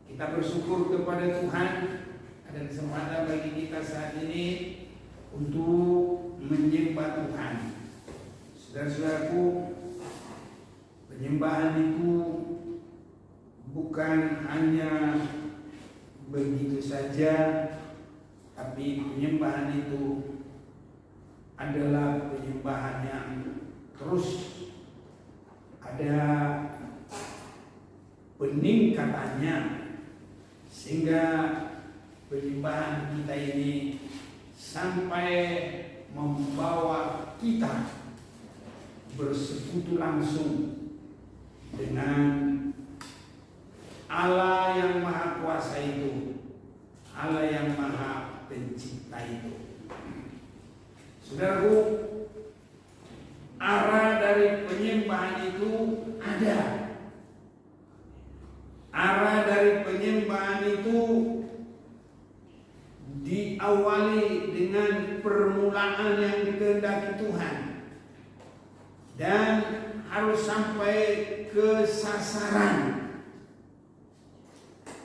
Kita bersyukur kepada Tuhan ada kesempatan bagi kita saat ini untuk menyembah Tuhan. Saudara-saudaraku, penyembahan itu bukan hanya begitu saja, tapi penyembahan itu adalah penyembahan yang terus ada peningkatannya, sehingga penyembahan kita ini sampai membawa kita bersekutu langsung dengan Allah yang Maha Kuasa itu, Allah yang Maha Pencipta itu. Saudaraku, arah dari penyembahan itu ada. Arah dari penyembahan itu diawali dengan permulaan yang dikehendaki Tuhan dan harus sampai ke sasaran.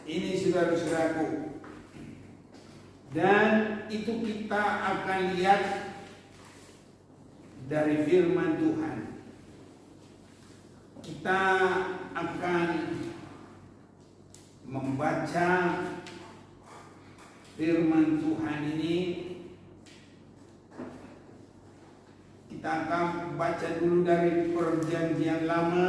Ini saudara-saudaraku, dan itu kita akan lihat dari firman Tuhan. Kita akan membaca firman Tuhan ini. Kita akan baca dulu dari Perjanjian Lama.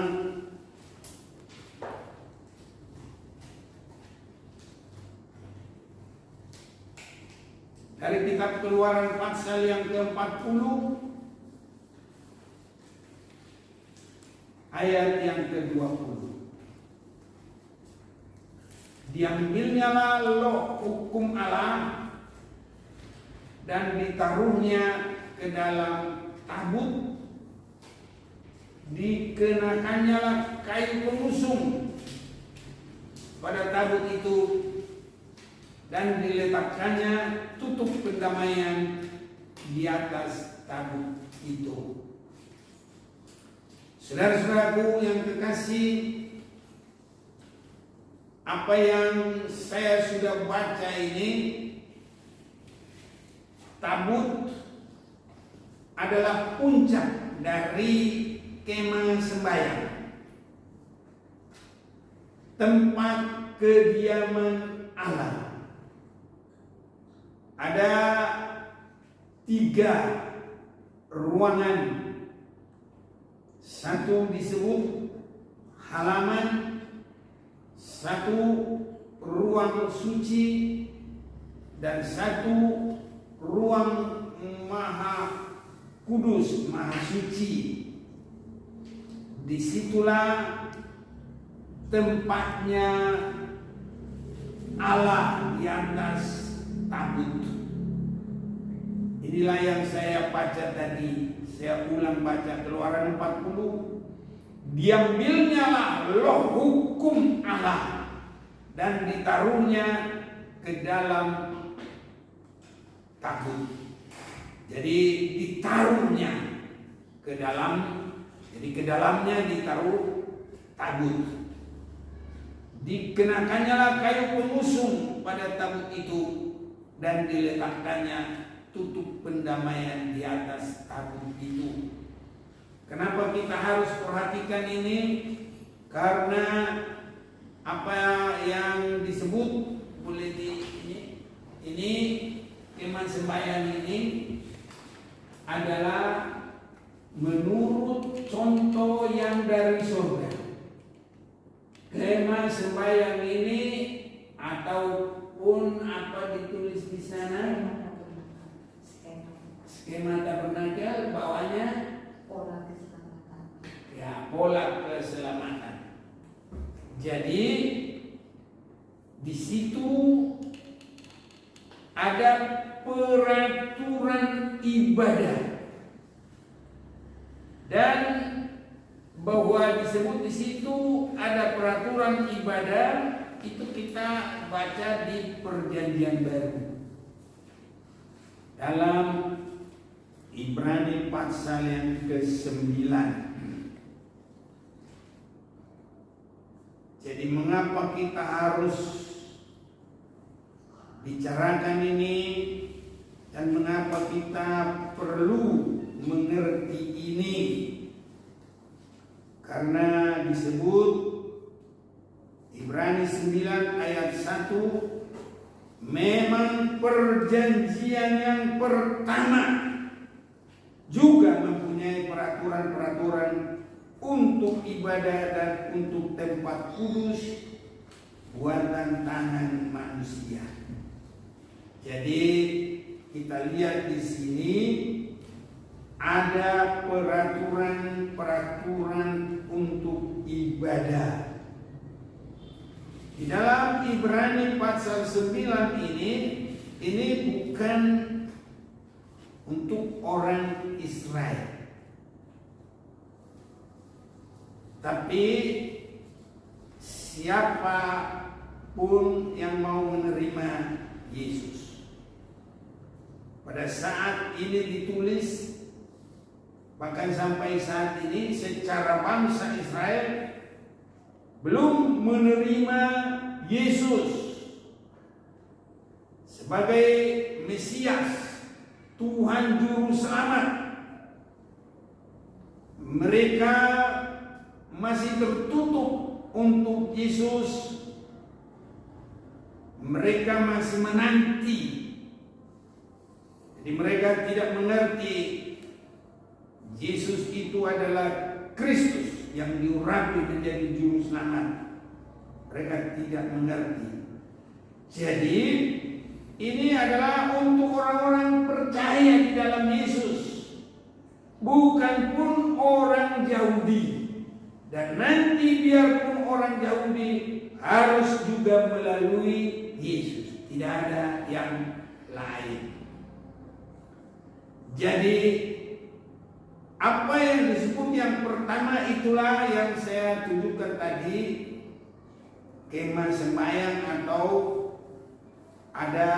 Dari kitab Keluaran pasal yang ke-40 ayat yang ke-20. Diambilnyalah loh hukum Allah dan ditaruhnya ke dalam tabut, dikenakannya lah kayu pengusung pada tabut itu, dan diletakkannya tutup pendamaian di atas tabut itu. Saudara-saudaraku yang kekasih, apa yang saya sudah baca ini, tabut adalah puncak dari kemah sembahyang, tempat kediaman Allah. Ada 3 ruangan. Satu disebut halaman, satu ruang suci, dan satu ruang maha kudus, maha suci. Disitulah tempatnya Allah di atas tabut. Inilah yang saya baca tadi. Saya ulang baca Keluaran 40. Diambilnyalah loh hukum Allah dan ditaruhnya ke dalam tabut. Jadi ditaruhnya ke dalam, jadi ke dalamnya ditaruh tabut. Dikenakannya lah kayu pengusung pada tabut itu, dan diletakkannya tutup pendamaian di atas tabut itu. Kenapa kita harus perhatikan ini? Karena apa yang disebut boleh ini kemah sembahyang ini adalah menurut contoh yang dari surga. Kemah sembahyang ini ataupun apa ditulis di sana, skema tabernakel, bawahnya pola keselamatan. Ya, pola keselamatan. Jadi di situ ada peraturan ibadah, dan bahwa disebut di situ ada peraturan ibadah itu kita baca di Perjanjian Baru dalam Ibrani pasal yang ke-9. Jadi mengapa kita harus bicarakan ini dan mengapa kita perlu mengerti ini? Karena disebut Ibrani 9 ayat 1, memang perjanjian yang pertama juga mempunyai peraturan-peraturan untuk ibadah dan untuk tempat kudus buatan tangan manusia. Jadi kita lihat di sini ada peraturan-peraturan untuk ibadah. Di dalam Ibrani pasal 9 ini bukan untuk orang Israel, tapi siapapun yang mau menerima Yesus. Pada saat ini ditulis, bahkan sampai saat ini secara bangsa Israel belum menerima Yesus sebagai Mesias, Tuhan Juru Selamat. Mereka masih tertutup untuk Yesus. Mereka masih menanti. Jadi mereka tidak mengerti Yesus itu adalah Kristus yang diurapi menjadi Juru Selamat. Mereka tidak mengerti. Jadi ini adalah untuk orang-orang percaya di dalam Yesus, bukan pun orang Yahudi. Dan nanti biarpun orang Yahudi harus juga melalui Yesus, tidak ada yang lain. Jadi apa yang disebut yang pertama itulah yang saya tunjukkan tadi, kemah sembahyang atau ada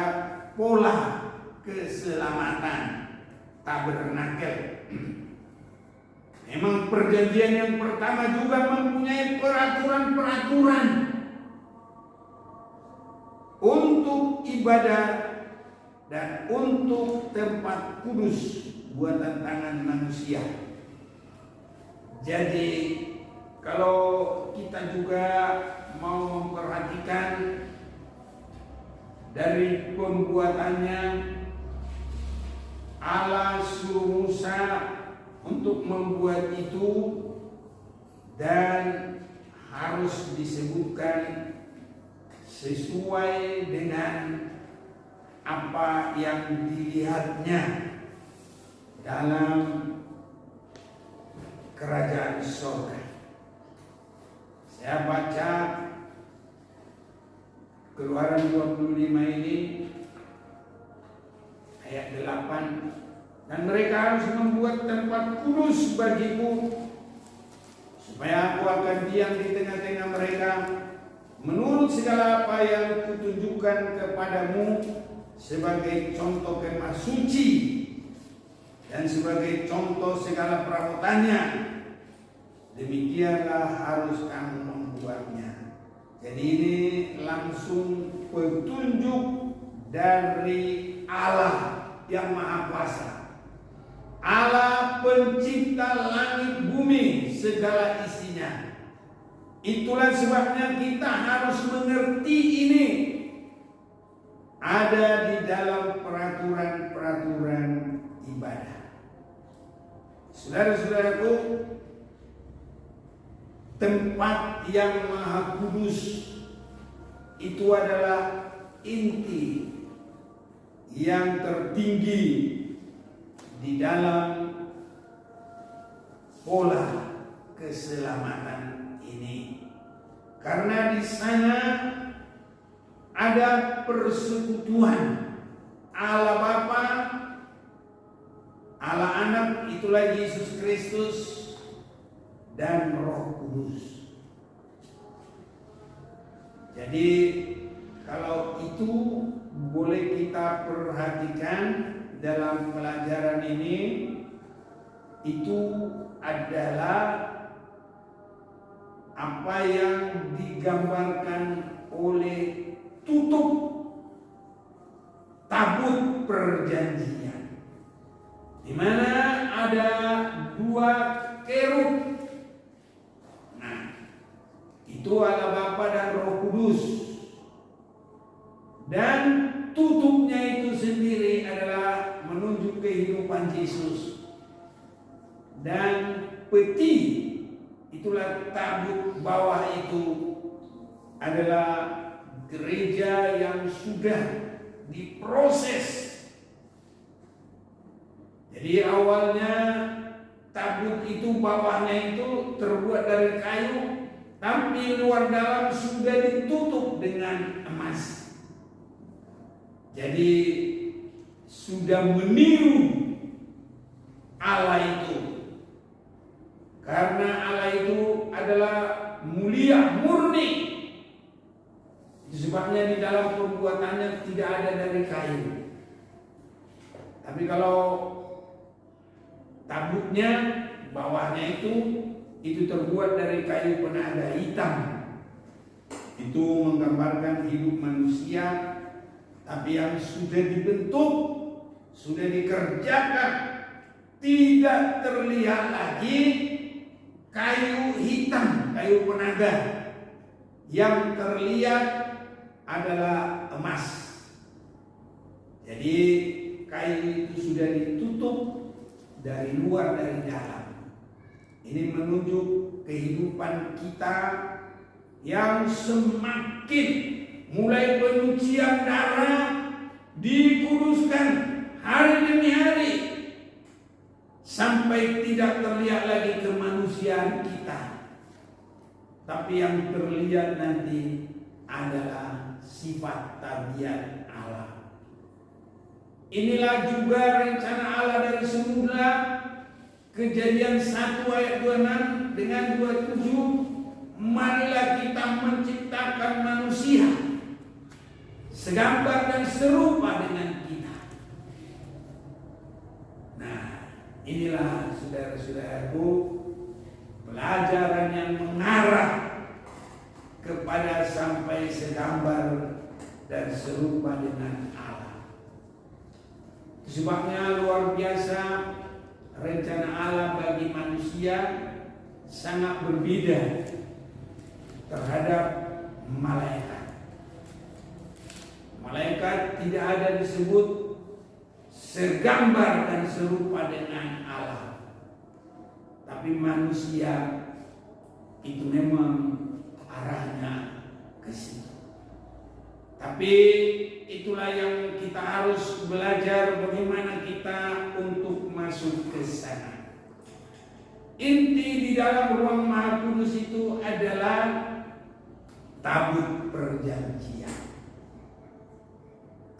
pola keselamatan, tabernakel. Memang perjanjian yang pertama juga mempunyai peraturan-peraturan untuk ibadah dan untuk tempat kudus buatan tangan manusia. Jadi kalau kita juga mau memperhatikan dari pembuatannya, Allah suruh Musa untuk membuat itu dan harus disebutkan sesuai dengan apa yang dilihatnya dalam kerajaan surga. Saya baca Keluaran 25 ini ayat 8, dan mereka harus membuat tempat kudus bagiku, supaya aku akan diam di tengah-tengah mereka, menurut segala apa yang kutunjukkan kepadamu, sebagai contoh kemah suci dan sebagai contoh segala perabotannya. Demikianlah harus kamu membuatnya. Jadi ini langsung petunjuk dari Allah yang Maha Kuasa, Allah pencipta langit bumi segala isinya. Itulah sebabnya kita harus mengerti ini. Ada di dalam peraturan-peraturan ibadah. Saudara-saudaraku, tempat yang maha kudus itu adalah inti yang tertinggi di dalam pola keselamatan ini. Karena di sana ada persekutuan Allah Bapa, Allah Anak, itulah Yesus Kristus, dan Roh Kudus. Jadi kalau itu boleh kita perhatikan dalam pelajaran ini, itu adalah apa yang digambarkan oleh tutup tabut perjanjian, di mana ada 2 kerub. Nah, itu Allah Bapa dan Roh Kudus, dan tutupnya itu sendiri adalah menunjuk kehidupan Yesus, dan peti, itulah tabut bawah itu adalah gereja yang sudah diproses. Jadi awalnya tabut itu bawahnya itu terbuat dari kayu, tapi luar dalam sudah ditutup dengan emas. Jadi sudah meniru Allah itu, karena Allah itu adalah mulia, murni. Itu sebabnya di dalam pembuatannya tidak ada dari kayu. Tapi kalau tabutnya bawahnya itu terbuat dari kayu penada hitam. Itu menggambarkan hidup manusia, tapi yang sudah dibentuk, sudah dikerjakan, tidak terlihat lagi kayu hitam, kayu penada. Yang terlihat adalah emas. Jadi kayu itu sudah ditutup dari luar dari dalam. Ini menunjuk kehidupan kita yang semakin mulai penyucian darah, dikuduskan hari demi hari, sampai tidak terlihat lagi kemanusiaan kita, tapi yang terlihat nanti adalah sifat tabiat Allah. Inilah juga rencana Allah dari semula. Kejadian 1 ayat 26 dengan 27, marilah kita menciptakan manusia segambar dan serupa dengan kita. Nah, inilah saudara-saudaraku pelajaran yang mengarah kepada sampai segambar dan serupa dengan Allah. Sebabnya luar biasa rencana Allah bagi manusia sangat berbeda terhadap malaikat. Malaikat tidak ada disebut segambar dan serupa dengan Allah, tapi manusia itu memang arahnya ke situ. Tapi itulah yang kita harus belajar, bagaimana kita untuk masuk ke sana. Inti di dalam ruang Maha Kudus itu adalah tabut perjanjian.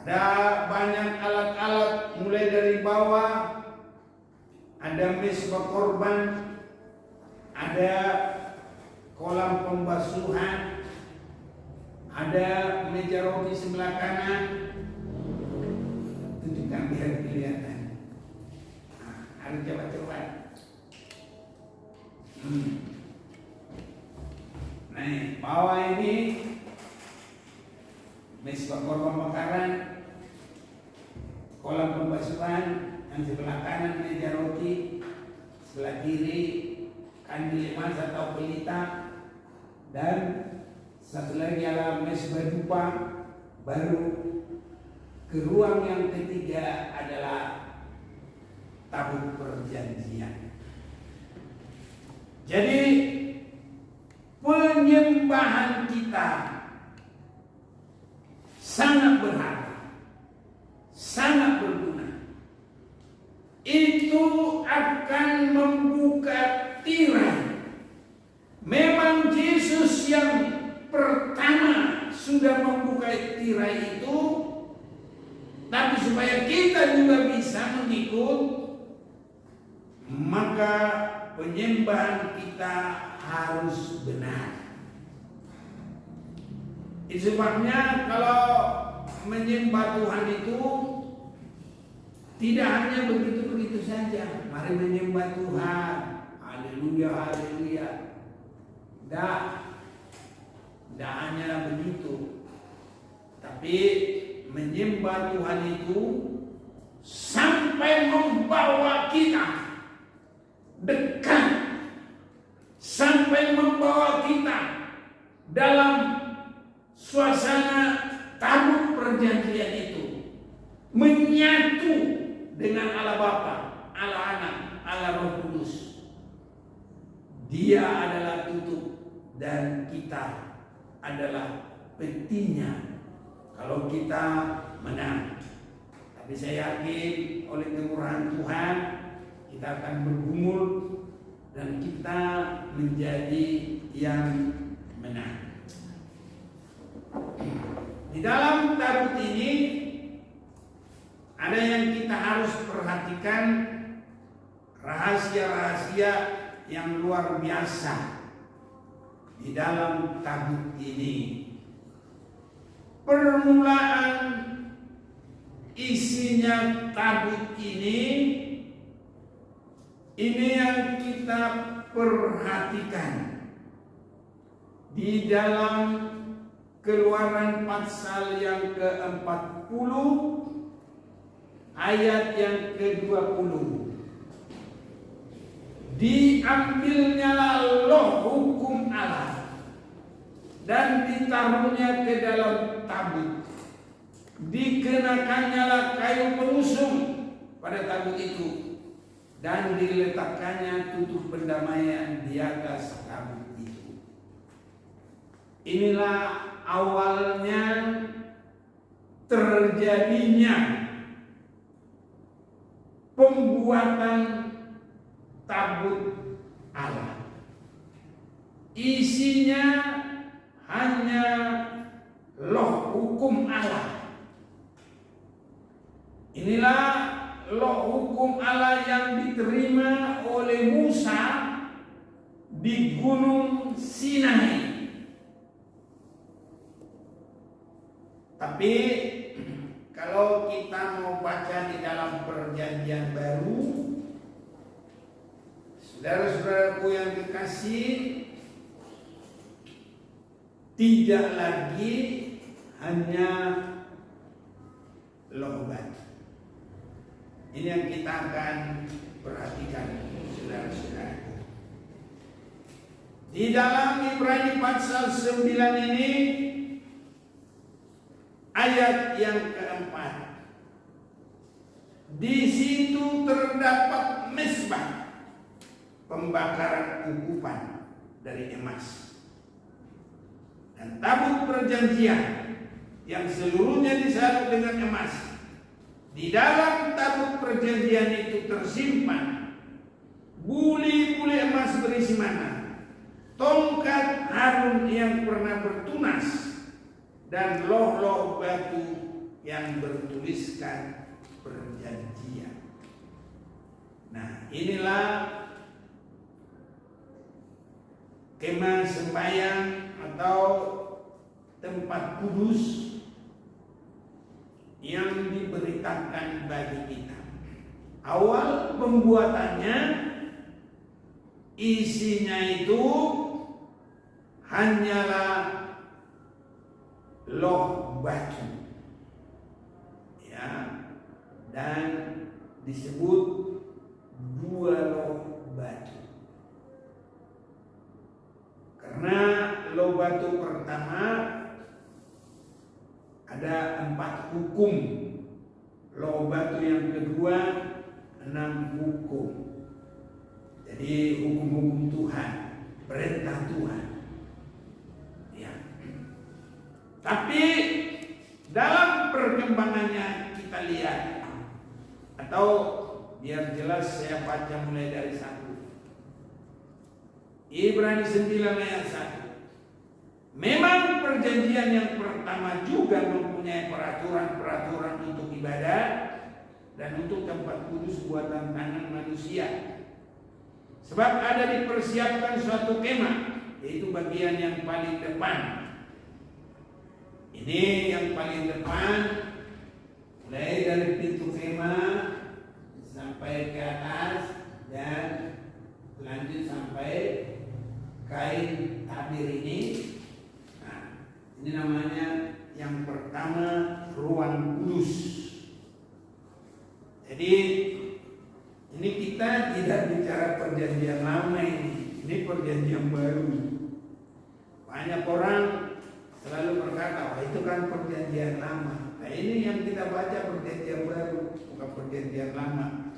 Ada banyak alat-alat, mulai dari bawah ada mezbah korban, ada kolam pembasuhan, ada meja roti sebelah kanan. Tunjukkan biar kelihatan. Nah, harus cepat-cepat. Nah, bawah ini mezbah korban bakaran, kolam pembasuhan, yang sebelah kanan meja roti, sebelah kiri kandil emas atau pelita, dan satu lagi adalah mezbah dupa. Baru ke ruang yang ketiga adalah tabut perjanjian. Jadi penyembahan kita sangat berharga, sangat berguna. Itu akan membuka tirai. Memang Yesus yang pertama sudah membuka tirai itu, tapi supaya kita juga bisa mengikut, maka penyembahan kita harus benar. Itu sebabnya kalau menyembah Tuhan itu tidak hanya begitu-begitu saja. Mari menyembah Tuhan, haleluya, haleluya. Tidak hanya begitu, tapi menyembah Tuhan itu sampai membawa kita dekat, sampai membawa kita dalam suasana tabut perjanjian itu, menyatu dengan Allah Bapa, Allah Anak, Allah Roh Kudus. Dia adalah tutup dan kita adalah petinya kalau kita menang. Tapi saya yakin oleh kemurahan Tuhan kita akan bergumul dan kita menjadi yang menang. Di dalam tabut ini ada yang kita harus perhatikan, rahasia-rahasia yang luar biasa di dalam tabut ini. Permulaan isinya tabut ini yang kita perhatikan di dalam Keluaran pasal yang ke-40 ayat yang ke-20. Diambilnya loh hukum Allah dan ditaruhnya ke dalam tabut. Dikenakannya kayu pengusung pada tabut itu dan diletakkannya tutup pendamaian di atas tabut itu. Inilah awalnya terjadinya pembuatan tabut Allah. Isinya hanya loh hukum Allah. Inilah loh hukum Allah yang diterima oleh Musa di Gunung Sinai. Tapi kalau kita mau baca di dalam perjanjian baru, saudara-saudaraku yang dikasih, tidak lagi hanya loh batu. Ini yang kita akan perhatikan, saudara-saudara. Di dalam Ibrani pasal 9 ini ayat yang keempat, di situ terdapat mezbah pembakaran ukupan dari emas dan tabut perjanjian yang seluruhnya disalut dengan emas. Di dalam tabut perjanjian itu tersimpan buli-buli emas berisi mana, tongkat Harun yang pernah bertunas, dan loh-loh batu yang bertuliskan perjanjian. Nah, inilah kemah sembahyang atau tempat kudus yang diberitakan bagi kita. Awal pembuatannya isinya itu hanyalah loh batu, ya, dan disebut dua loh batu. Karena loh batu pertama ada 4 hukum, loh batu yang kedua 6 hukum. Jadi hukum-hukum Tuhan, perintah Tuhan. Tapi dalam perkembangannya kita lihat, atau biar jelas saya baca mulai dari 1. Ibrani 9 ayat 1. Memang perjanjian yang pertama juga mempunyai peraturan-peraturan untuk ibadah dan untuk tempat kudus buatan tangan manusia. Sebab ada dipersiapkan suatu kemah, yaitu bagian yang paling depan. Ini yang paling depan, mulai dari pintu kemah sampai ke atas dan lanjut sampai kain tabir ini. Nah, ini namanya yang pertama ruang kudus. Jadi ini kita tidak bicara perjanjian lama ini perjanjian baru. Banyak orang selalu berkata, wah itu kan perjanjian lama. Nah ini yang kita baca perjanjian baru, bukan perjanjian lama.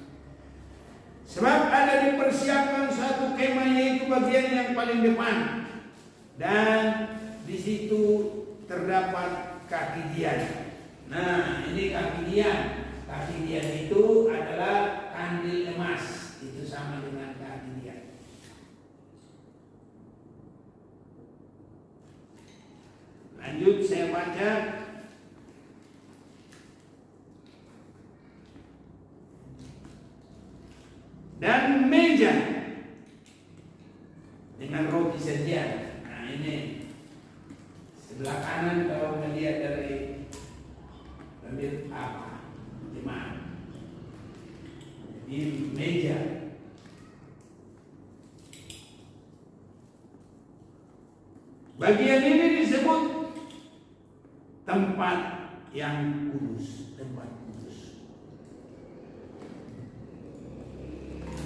Sebab ada dipersiapkan suatu kemah, yaitu bagian yang paling depan, dan di situ terdapat kaki dian. Nah ini kaki dian. Kaki dian itu adalah kandil emas. Itu sama dengan kaki dian. Lanjut saya baca. Dan meja dengan roti sajian. Nah ini sebelah kanan kalau melihat dari ambil apa jemaat. Jadi meja. Bagian ini disebut tempat yang kudus, tempat kudus.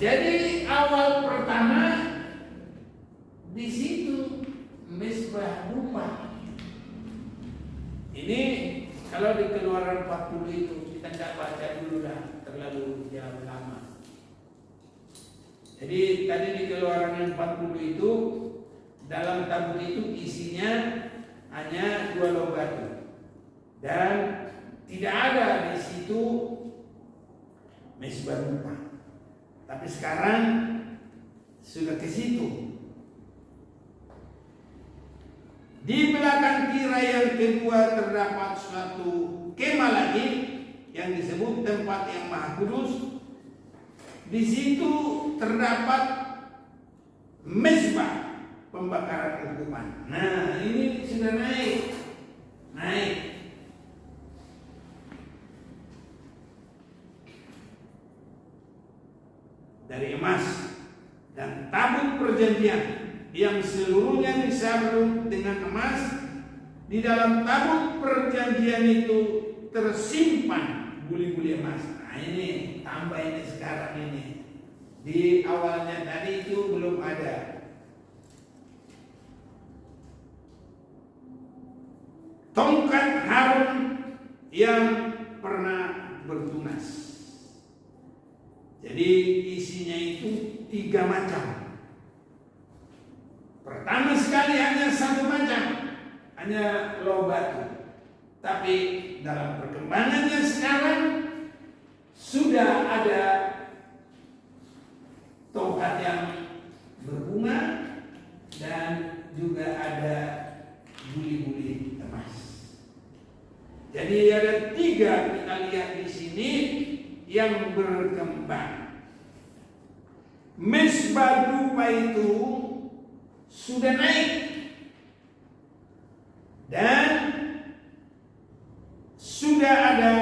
Jadi awal pertama di situ mezbah dupa. Ini kalau di Keluaran 40 itu kita tidak baca dulu dah, terlalu jauh lama. Jadi tadi di Keluaran yang 40 itu dalam tabut itu isinya hanya 2 log batu dan tidak ada di situ mezbah dupa. Tapi sekarang sudah ke situ. Di belakang tirai yang kedua terdapat suatu kemah lagi yang disebut tempat yang maha kudus. Di situ terdapat mezbah pembakaran hukuman. Nah, ini sudah naik. Dari emas, dan tabut perjanjian yang seluruhnya disalut dengan emas. Di dalam tabut perjanjian itu tersimpan buli-buli emas. Nah ini tambah ini sekarang ini. Di awalnya tadi itu belum ada. Tongkat Harun yang pernah bertunas. Jadi isinya itu 3 macam. Pertama sekali hanya 1 macam, hanya log batu. Tapi dalam perkembangannya sekarang sudah ada tongkat yang berbunga dan juga ada buli-buli emas. Jadi ada 3 kita lihat di sini yang berkembang. Mezbah dupa itu sudah naik dan sudah ada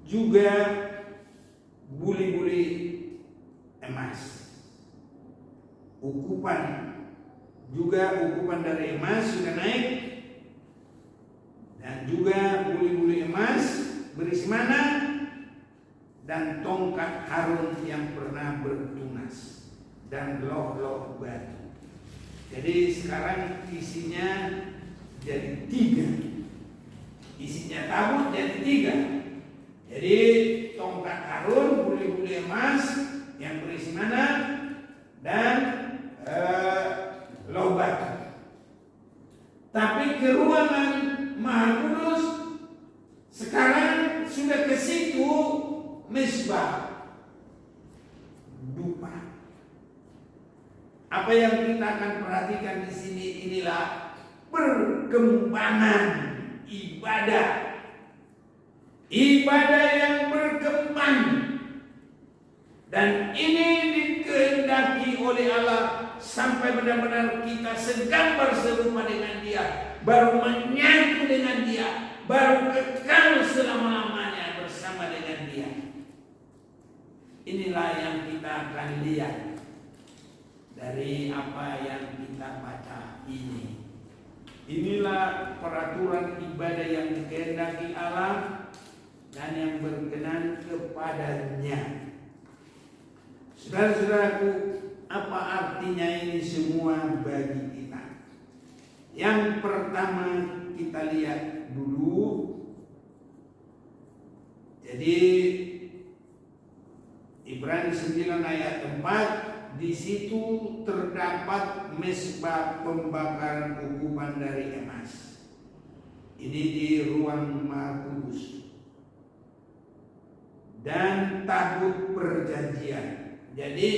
juga buli-buli emas. Ukupan dari emas sudah naik dan juga buli-buli emas berisi mana? Dan tongkat Harun yang pernah bertunas dan log-log batu. Jadi sekarang isinya jadi 3. Isinya tabut jadi 3. Jadi tongkat Harun, buli-buli emas yang berisi mana dan log batu. Tapi ke ruangan Maha Kudus sekarang sudah ke situ mezbah dupa. Apa yang kita akan perhatikan di sini inilah perkembangan ibadah yang berkembang, dan ini dikehendaki oleh Allah sampai benar-benar kita segambar serupa dengan Dia, baru menyatu dengan Dia, baru kekal selama-lamanya bersama dengan Dia. Inilah yang kita akan lihat dari apa yang kita baca ini. Inilah peraturan ibadah yang dikehendaki Allah dan yang berkenan kepadanya. Saudara-saudaraku, apa artinya ini semua bagi kita? Yang pertama kita lihat dulu. Jadi Ibrani 9 ayat 4, di situ terdapat mezbah pembakaran ukupan dari emas. Ini di ruang Maha Kudus. Dan tabut perjanjian. Jadi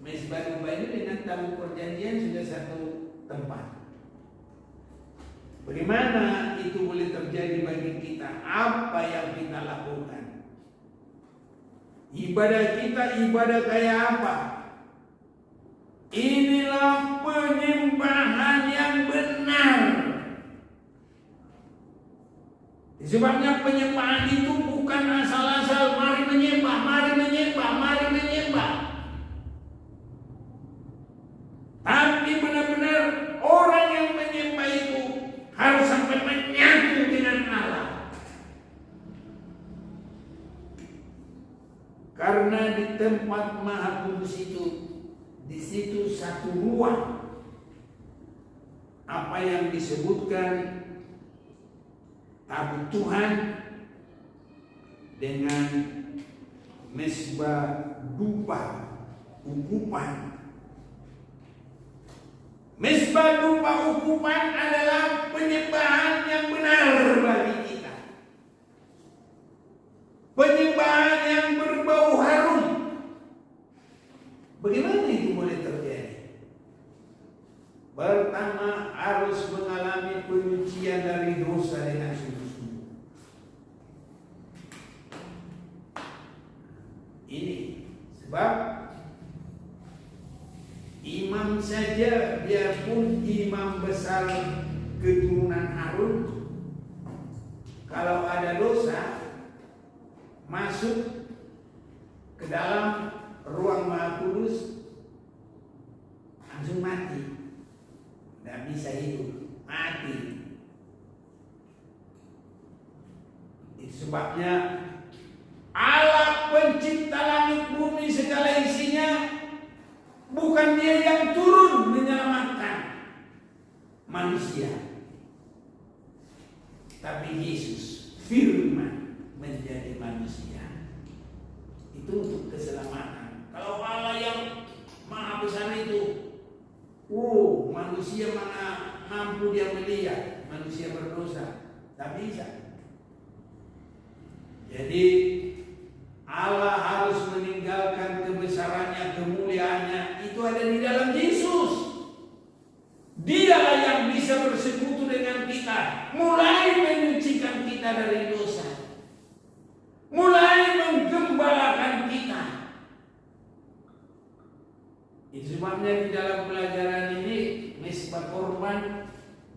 mezbah domba ini dengan tabut perjanjian sudah satu tempat. Bagaimana itu boleh terjadi bagi kita? Apa yang kita lakukan? Ibadah kita ibadah kayak apa? Inilah penyembahan yang benar. Sebabnya penyembahan itu bukan asal-asal mari menyembah, mari menyembah, mari menyembah. Tapi benar-benar orang yang menyembah itu harus sampai menyatu dengan Allah. Karena di tempat Maha Kudus itu, di situ satu ruang. Apa yang disebutkan tabut Tuhan dengan mezbah dupa ukupan. Mezbah dupa ukupan adalah penyembahan yang benar bagi kita. Penyembahan yang berbau harum. Bagaimana itu boleh terjadi? Pertama, harus mengalami penyucian dari dosa dengan sungguh-sungguh. Ini sebab imam saja, biarpun imam besar keturunan Harun, kalau ada dosa masuk ke dalam ruang Maha Kudus langsung mati, tidak bisa hidup, mati. Itu sebabnya Allah pencipta langit bumi segala isinya, bukan dia yang turun menyelamatkan manusia, tapi Yesus firman menjadi manusia. Itu untuk keselamatan. Kalau Allah yang maha besar itu, manusia mana mampu dia melihat manusia berdosa? Tak bisa. Jadi Allah harus meninggalkan kebesarannya, kemuliaannya, itu ada di dalam Yesus. Dialah yang bisa bersekutu dengan kita, mulai menyucikan kita dari dosa, mulai menggembalakan kita. Itu sebabnya di dalam pelajaran ini mezbah korban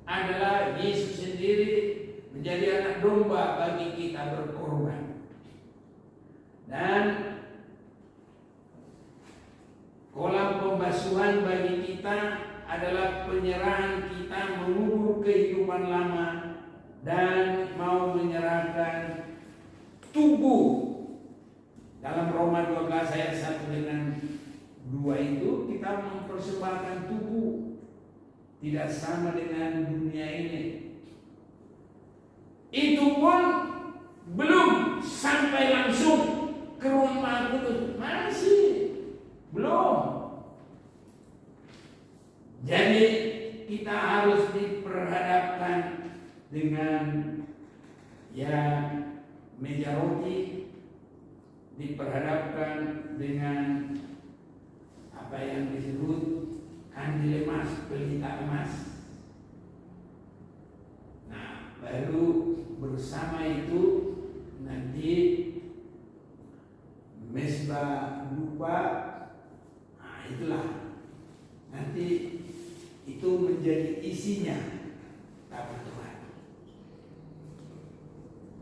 adalah Yesus sendiri menjadi anak domba bagi kita berkorban. Dan kolam pembasuhan bagi kita adalah penyerahan kita mengubur kehidupan lama dan mau menyerahkan tubuh. Dalam Roma 12 ayat 1 dengan 2 itu kita mempersembahkan tubuh, tidak sama dengan dunia ini. Itu pun belum sampai langsung ke ruang Maha Kudus, masih belum. Jadi kita harus diperhadapkan dengan meja roti, diperhadapkan dengan apa yang disebut kandil emas, pelita emas. Nah, baru bersama itu nanti mezbah dupa. Nah, itulah nanti itu menjadi isinya tabut Tuhan.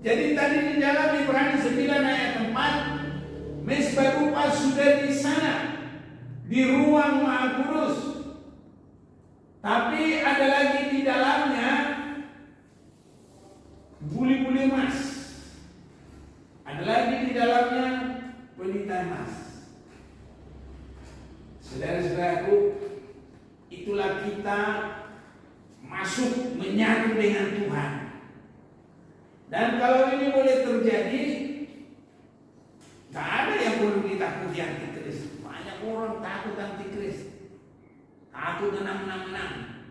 Jadi tadi di dalam Ibrani 9 ayat 4, mezbah dupa sudah di sana, di ruang Maha Kudus. Tapi ada lagi di dalamnya buli-buli emas. Ada lagi di dalamnya pelita emas. Saudara-saudaraku, itulah kita masuk menyatu dengan Tuhan. Dan kalau ini boleh terjadi, tak ada yang perlu ditakuti antikris. Banyak orang takut antikris, takut menang-menang.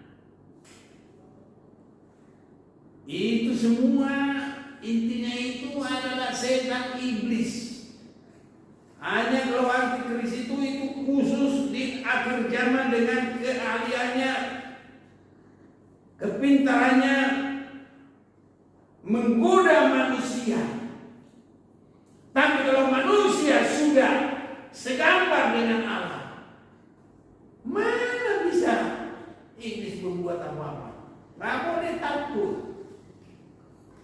Itu semua intinya itu adalah setan iblis. Hanya kalau antikris itu khusus di akhir zaman dengan keahliannya, kepintarannya menggoda manusia. Tapi kalau manusia sudah segambar dengan Allah, mana bisa iblis membuat apa-apa? Gak boleh takut.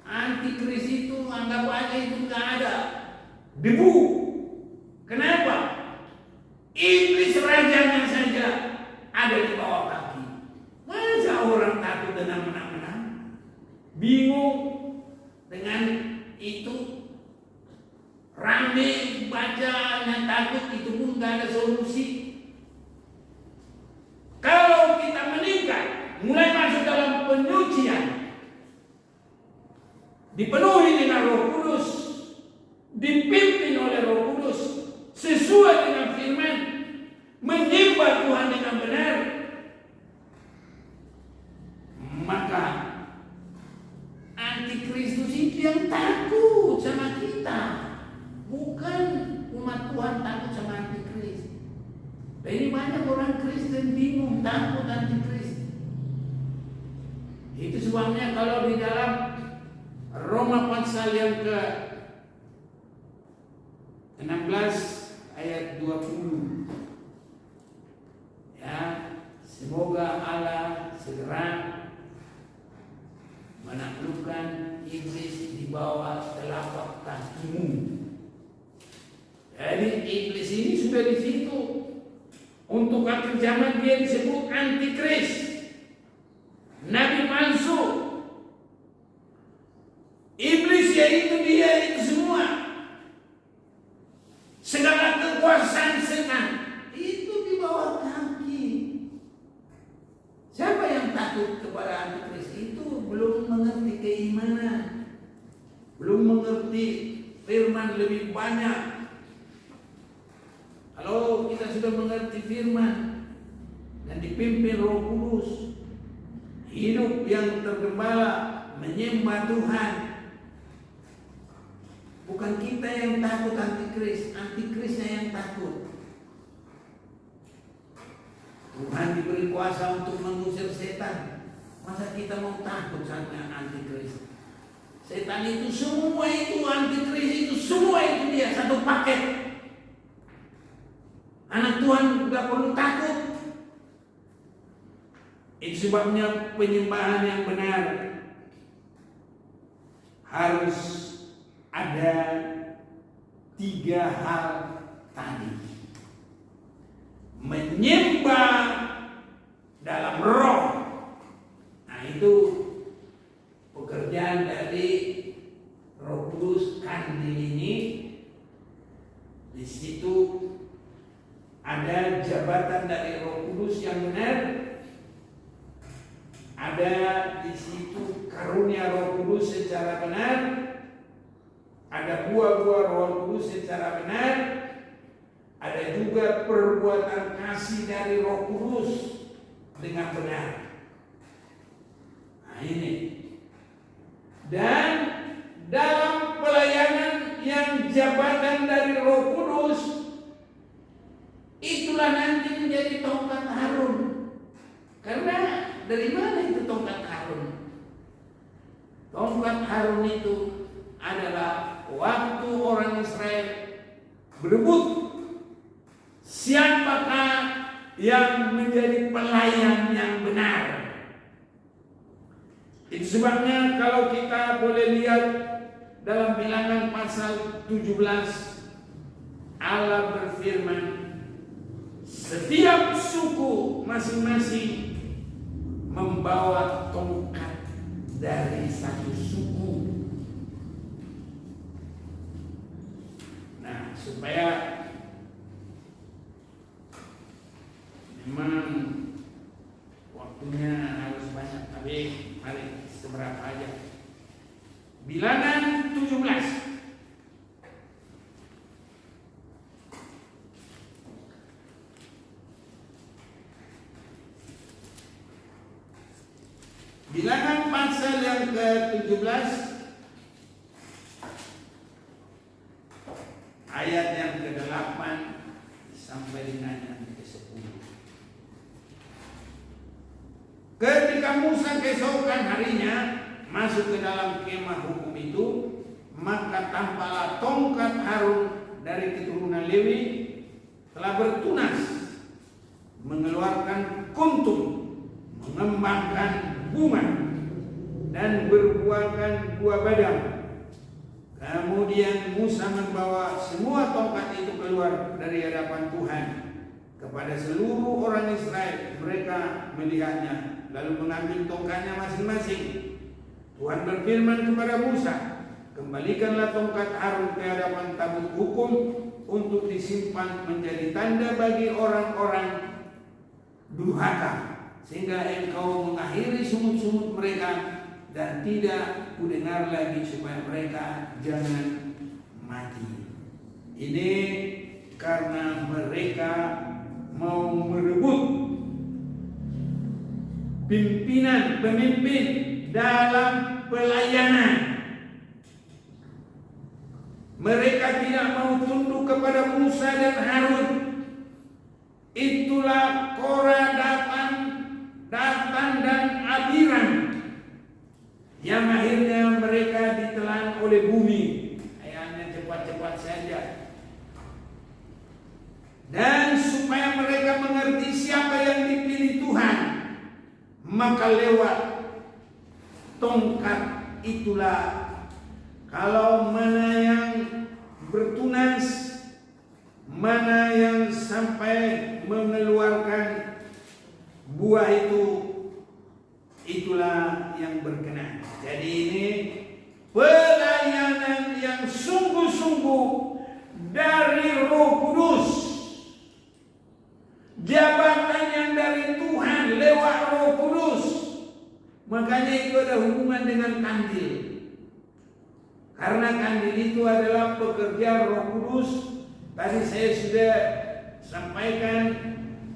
Antikris itu anggap aja itu gak ada, debu. Kenapa? Iblis rajanya saja ada di bawah kaki. Masa orang takut dengan menang-menang? Bingung dengan itu, rame baca dan takut, itu pun gak ada solusi. Kalau kita meningkat, mulai masuk dalam penyucian, dipenuhi dengan Roh Kudus, dipimpin oleh Roh Kudus, sesuai dengan firman, menyembah Tuhan dengan benar, maka antikristus itu yang takut sama kita, bukan umat Tuhan takut sama antikris. Dan ini banyak orang Kristen bingung, takut antikris. Itu sebabnya kalau di dalam Roma pasal yang ke 16 ayat 20, ya, semoga Allah segera menaklukkan iblis di bawah telapak kakimu. Jadi iblis ini sudah di situ. Untuk akhir zaman dia disebut antikris, nabi palsu. Iblis yaitu dia itu semua. Segala kekuasaan setan itu di bawah kaki. Siapa yang takut kepada antikris? Itu belum mengerti keimanan, belum mengerti firman lebih banyak. Kalau kita sudah mengerti firman dan dipimpin Roh Kudus, hidup yang tergembala, menyembah Tuhan, bukan kita yang takut antikris, antikrisnya yang takut. Tuhan diberi kuasa untuk mengusir setan. Masa kita mau takut sama antikris? Setan itu semua itu, antikris itu semua itu dia satu paket. Anak Tuhan gak perlu takut. Itu sebabnya penyembahan yang benar harus ada 3 hal tadi. Menyembah dalam roh. Nah itu pekerjaan dari Roh Kudus kandil ini. Di situ ada jabatan dari Roh Kudus yang benar. Ada di situ karunia Roh Kudus secara benar. Ada buah-buah Roh Kudus secara benar. Ada juga perbuatan kasih dari Roh Kudus dengan benar. Nah ini. Dan dalam pelayanan yang jabatan dari Roh Kudus, itulah nanti menjadi tongkat Harun. Karena dari mana itu tongkat Harun? Tongkat Harun itu adalah waktu orang Israel berebut siapakah yang menjadi pelayan yang benar. Itu sebabnya kalau kita boleh lihat dalam Bilangan pasal 17, Allah berfirman, Setiap suku masing-masing membawa tongkat dari satu suku. Nah, supaya memang waktunya harus banyak, tapi mari seberapa aja. Bilangan 17. Bilangan pasal yang ke-17 ayat yang ke-8 sampai dengan yang ke-10. Ketika Musa keesokan harinya masuk ke dalam kemah hukum itu, maka tampaklah tongkat Harun dari keturunan Lewi telah bertunas, mengeluarkan kuntum, mengembangkan bunga dan berbuahkan buah badam. Kemudian Musa membawa semua tongkat itu keluar dari hadapan Tuhan kepada seluruh orang Israel. Mereka melihatnya lalu mengambil tongkatnya masing-masing. Tuhan berfirman kepada Musa, kembalikanlah tongkat Harun ke hadapan tabut hukum untuk disimpan menjadi tanda bagi orang-orang durhaka, sehingga engkau mengakhiri sungut-sungut mereka dan tidak kudengar lagi supaya mereka jangan mati. Ini karena mereka mau merebut pemimpin dalam pelayanan. Mereka tidak mau tunduk kepada Musa dan Harun. Itulah Korah, Datan dan Abiram yang akhirnya mereka ditelan oleh bumi. Ayatnya cepat-cepat saja. Dan supaya mereka mengerti siapa yang dipilih Tuhan, maka lewat tongkat itulah kalau mana yang bertunas, mana yang sampai mengeluarkan buah itu, itulah yang berkenan. Jadi ini pelayanan yang sungguh-sungguh dari Roh Kudus, jabatan yang dari Tuhan lewat Roh Kudus. Makanya itu ada hubungan dengan kandil, karena kandil itu adalah pekerja Roh Kudus. Tadi saya sudah sampaikan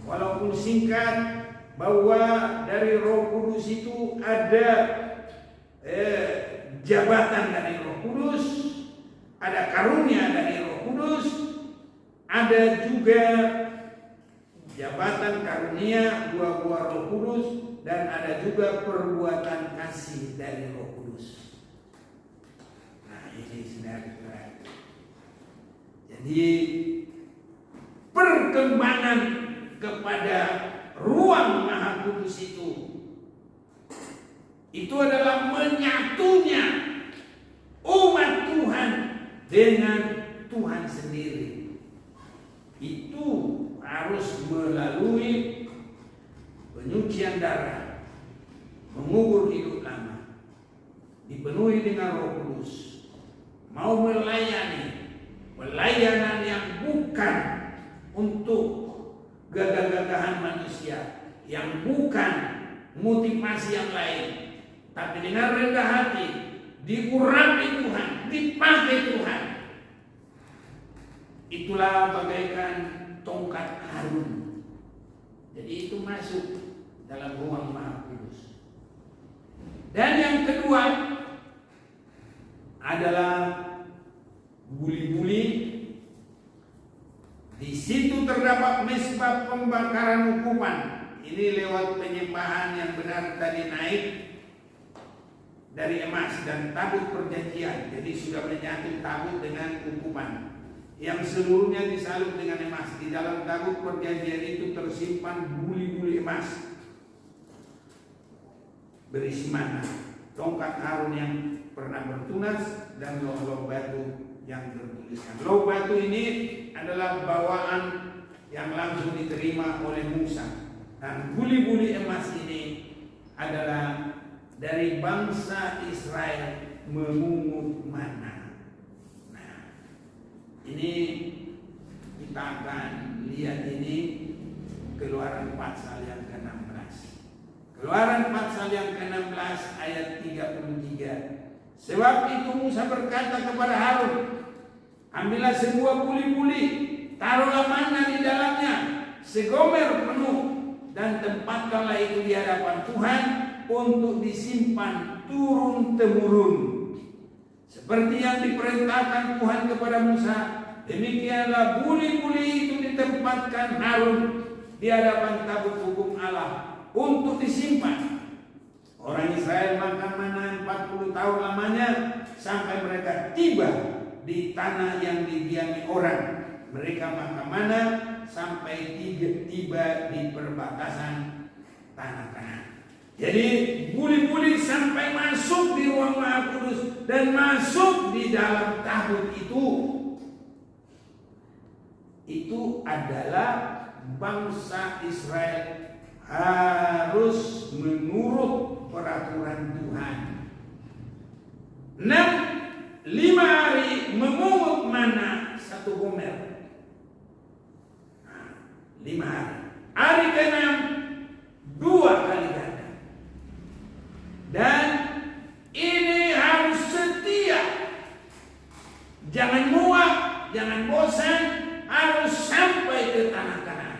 walaupun singkat bahwa dari Roh Kudus itu ada jabatan dari Roh Kudus, ada karunia dari Roh Kudus, ada juga jabatan karunia buah-buah Roh Kudus, dan ada juga perbuatan kasih dari Roh Kudus. Nah, ini saudara-saudara. Jadi perkembangan kepada ruang Maha Kudus itu adalah menyatunya umat Tuhan dengan Tuhan sendiri. Itu harus melalui penyucian darah, mengubur hidup lama, dipenuhi dengan Roh Kudus, mau melayani pelayanan yang bukan untuk gagah-gagahan manusia, yang bukan motivasi yang lain, tapi dengan rendah hati, diurapi Tuhan, dipakai Tuhan. Itulah bagaikan tongkat Harun. Jadi itu masuk dalam ruang Maha Kudus. Dan yang kedua adalah buli-buli. Di situ terdapat mezbah pembakaran hukuman. Ini lewat penyembahan yang benar tadi naik dari emas dan tabut perjanjian. Jadi sudah menyatu tabut dengan hukuman yang seluruhnya disalut dengan emas. Di dalam tabut perjanjian itu tersimpan buli-buli emas berisi mana, tongkat Harun yang pernah bertunas, dan loh-loh batu yang bertuliskan. Loh batu ini adalah bawaan yang langsung diterima oleh Musa. Dan buli-buli emas ini adalah dari bangsa Israel memungut mana. Nah, ini kita akan lihat ini Keluaran pasal yang ke-16. Keluaran pasal yang ke-16 ayat 33. Sebab itu Musa berkata kepada Harun, ambillah sebuah buli-buli, taruhlah mana di dalamnya, segomer penuh, dan tempatkanlah itu di hadapan Tuhan untuk disimpan turun-temurun. Seperti yang diperintahkan Tuhan kepada Musa, demikianlah buli-buli itu ditempatkan Harun di hadapan tabut hukum Allah untuk disimpan. Orang Israel makan mana 40 tahun lamanya sampai mereka tiba di tanah yang didiami orang. Mereka makan mana sampai tiba di perbatasan tanah Kanaan. Jadi buli-buli sampai masuk di ruang Maha Kudus dan masuk di dalam tabut itu adalah bangsa Israel harus menurut peraturan Tuhan. 5 hari memungut mana 1 gomer. 5 hari. Hari ke-6 2 kali ganda. Dan ini harus setia. Jangan muak, jangan bosan, harus sampai ke tanah Kanaan.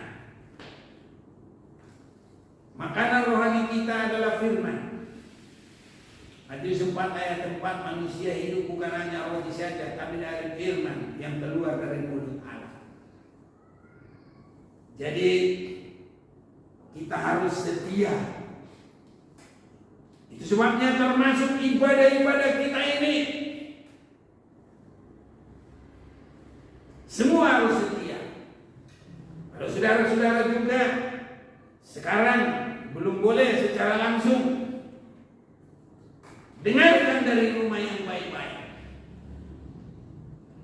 Makanan rohani kita adalah firman. Matius 4 ayat 4, manusia hidup bukan hanya roti saja, tapi dari firman yang keluar dari mulut Allah. Jadi kita harus setia. Itu sebabnya termasuk ibadah-ibadah kita ini, semua harus setia. Kalau saudara-saudara juga sekarang belum boleh secara langsung, dengarkan dari rumah yang baik-baik,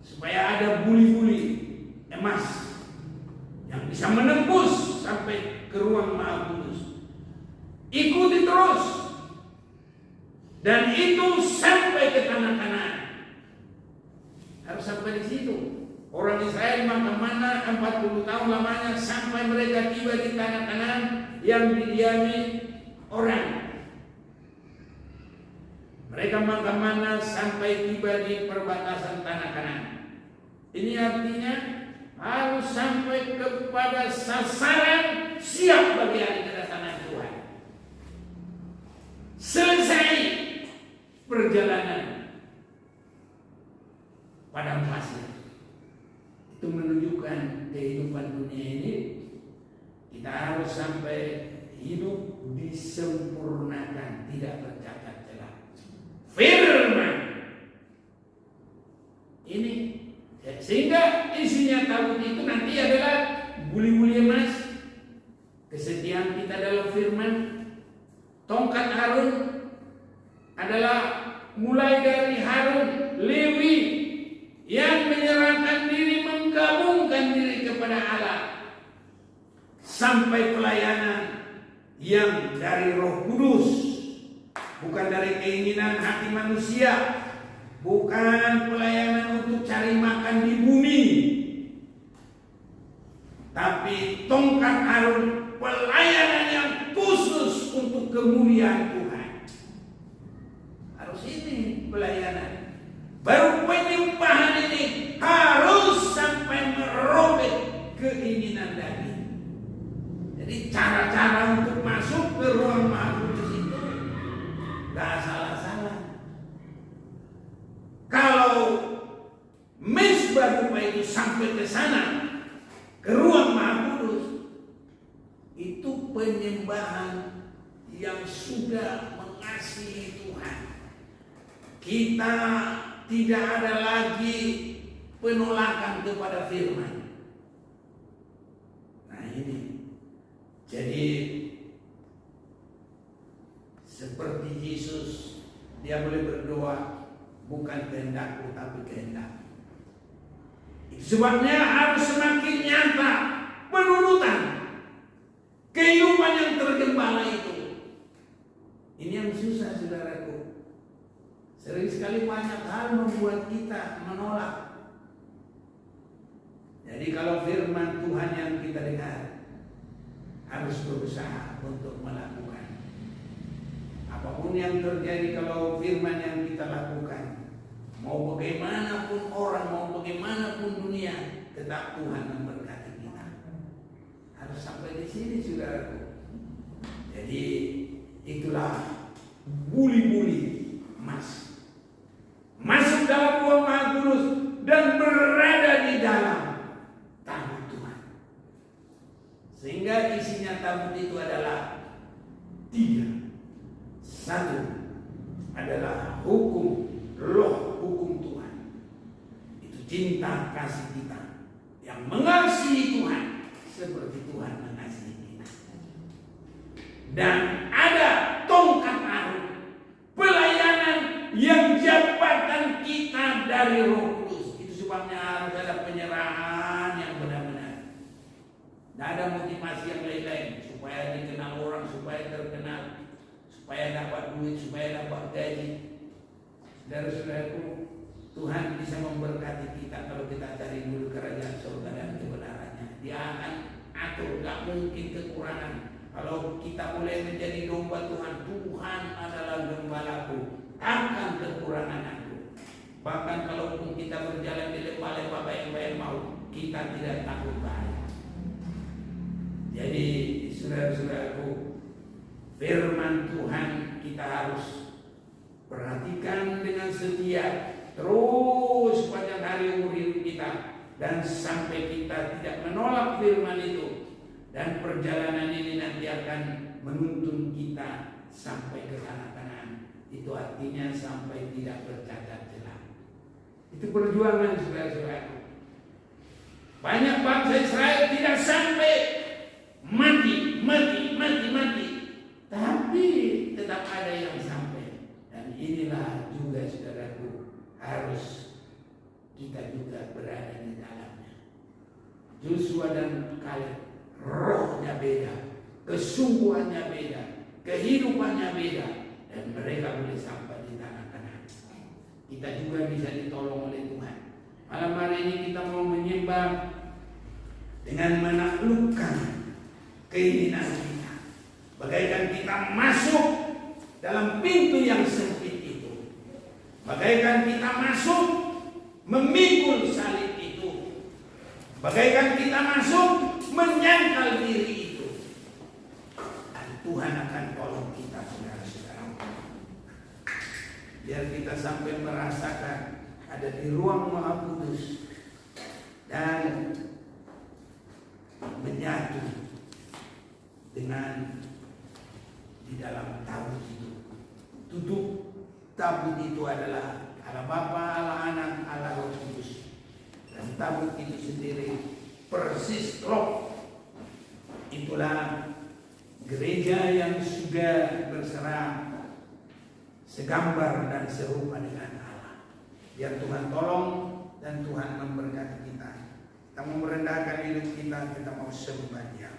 supaya ada buli-buli emas yang bisa menembus sampai ke ruang Maha Kudus. Ikuti terus, dan itu sampai ke tanah Kanaan. Harus sampai di situ. Orang Israel makan mana 40 tahun lamanya sampai mereka tiba di tanah Kanaan yang didiami orang. Mereka makan mana sampai tiba di perbatasan tanah Kanaan. Ini artinya harus sampai kepada sasaran, siap bagi hari kedatangan Tuhan. Selesai perjalanan padang pasir. Itu menunjukkan kehidupan dunia ini kita harus sampai hidup disempurnakan, tidak tercacat celah. Firman ini, sehingga isinya tabut itu nanti adalah buli-buli emas, kesetiaan kita dalam firman. Tongkat Harun adalah mulai dari Harun, Lewi yang menyerahkan diri, menggabungkan diri kepada Allah, sampai pelayanan yang dari Roh Kudus, bukan dari keinginan hati manusia, bukan pelayanan untuk cari makan di bumi, tapi tongkat Harun pelayanan yang khusus untuk kemuliaan Tuhan. Harus ini pelayanan. Baru penyembahan ini harus sampai merobek keinginan daging. Jadi cara-cara untuk masuk ke ruang Maha Kudus itu gak salah-salah. Kalau mezbah rupa itu sampai ke sana, ke ruang Maha Kudus, itu penyembahan yang sudah mengasihi Tuhan. Kita tidak ada lagi penolakan kepada firman. Nah ini, jadi seperti Yesus, dia boleh berdoa, bukan kehendakku tapi kehendak. Sebabnya harus semakin nyata penurutan, kehidupan yang tergembala itu. Ini yang susah, saudaraku. Sering sekali banyak hal membuat kita menolak. Jadi kalau firman Tuhan yang kita dengar, harus berusaha untuk melakukan. Apapun yang terjadi kalau firman yang kita lakukan, mau bagaimanapun orang, mau bagaimanapun dunia, tetap Tuhan memberkati kita. Harus sampai di sini, saudaraku. Jadi itulah buli-buli emas. Masuk dalam Ruang Maha Kudus dan berada di dalam tabut Tuhan. Sehingga isinya tabut itu adalah 3. 1 adalah hukum, loh hukum Tuhan. Itu cinta kasih kita yang mengasihi Tuhan seperti Tuhan mengasihi kita. Dan ada tongkat Harun, pelayanan yang jabatan kita dari Roh Kudus. Itu sebabnya harus ada penyerahan yang benar-benar. Tidak ada motivasi yang lain-lain supaya dikenal orang, supaya terkenal, supaya dapat duit, supaya dapat gaji. Saudara-saudaraku, Tuhan bisa memberkati kita kalau kita cari dulu kerajaan surga dan kebenarannya. Dia akan atur, gak mungkin kekurangan. Kalau kita boleh menjadi domba Tuhan, Tuhan adalah gembalaku, akan kekurangan aku. Bahkan kalaupun kita berjalan di lembah-lembah bayang-bayang maut, kita tidak takut bahaya. Jadi saudara-saudaraku, firman Tuhan kita harus perhatikan dengan setia terus sepanjang hari umur hidup kita, dan sampai kita tidak menolak firman itu, dan perjalanan ini nanti akan menuntun kita sampai ke tanah Kanaan. Itu artinya sampai tidak bercacat celah. Itu perjuangan, saudara-saudaraku. Banyak bangsa Israel tidak sampai mati, tapi tetap ada yang sampai. Dan inilah juga, saudaraku, harus kita juga berada di dalamnya. Joshua dan Kaleb, rohnya beda, kesungguhannya beda, kehidupannya beda, dan mereka boleh sampai di tanah Kanaan. Kita juga bisa ditolong oleh Tuhan. Malam hari ini kita mau menyembah dengan menaklukkan keinginan kita. Bagaikan kita masuk dalam pintu yang sempit itu. Bagaikan kita masuk memikul salib itu. Bagaikan kita masuk menyangkal diri itu. Dan Tuhan akan tolong kita, saudara-saudara. Biar kita sampai merasakan ada di ruang Maha Kudus dan menyatu dengan di dalam tabut itu. Tutup tabut itu adalah Allah Bapa, Allah Anak, Allah Roh Kudus. Dan tabut itu sendiri persis roh. Itulah gereja yang sudah berserah segambar dan serupa dengan Allah. Biar Tuhan tolong dan Tuhan memberkati kita. Kita mau merendahkan hidup kita, kita mau sembah Dia.